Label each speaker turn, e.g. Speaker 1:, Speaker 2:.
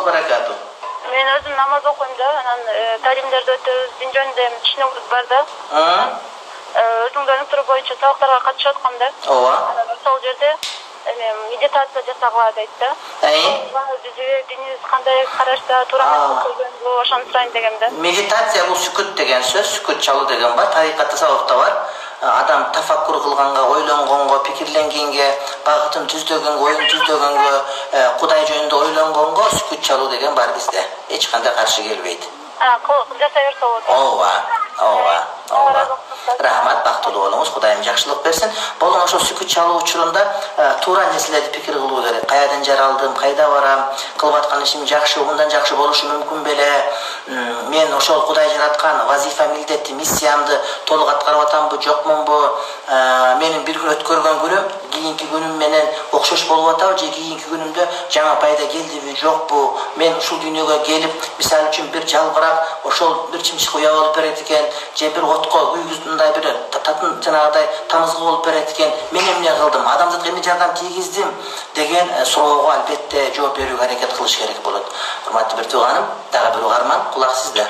Speaker 1: barakatuh.
Speaker 2: Men özüm namaz okuyum da, anan talimlerdi ötөбүз, din жөнүндө түшүнүгүбүз бар да. Өзүңдөрдүн туру боюнча сабактарга катышып аткам да.
Speaker 1: Ооба.
Speaker 2: Сол жерде медитация жасагыла дейт да. Биздин динибиз кандай карашта туура эмес көргөнбү, ошону сурайын дегем да.
Speaker 1: Медитация бул сүкүт деген сөз, сүкүт чалуу деген бар. Тарикатта сабакта бар. Адам тафаккур кылганга, ойлонгонго, пикирленгенге, багытын түздөгөнгө, оюн түздөгөнгө, Кудай жөнүндө ойлонгонго сүкүт чалуу деген бар бизде. Эч кандай каршы келбейт.
Speaker 2: Жасай берсе болот.
Speaker 1: Ооба. Рахмат, бактылуу болуңуз, Кудайым жакшылык берсин. Болуң ошо сүкүт чалуу учурунда туура нерселерди пикир кылуу керек. Каядан жаралдым, кайда барам, кылып аткан ишим жакшы, мындан жакшы болушу мүмкүн беле? Мен ошол Кудай жараткан вазифа, милдетти, миссиямды толук аткарып атамбы, жокмунбу? Менин бир күн өткөргөн күнүм кийинки күнүм менен окшош болуп атабы же кийинки күнүмдө жаңы пайда келдиби, жокпу? Мен ушул дүйнөгө келип, мисалы үчүн бир жалбырак ошол бир чымчык уя болуп берет экен, же бир отко үйгүзүндай бир татын жанагыдай тамызгы болуп берет экен. Мен эмне кылдым? Адамзатка эмне жардам тийгиздим деген суроого албетте жооп берүүгө аракет кылыш керек болот. Урматтуу бир тууганым, дагы бир угарман, кулак сизде.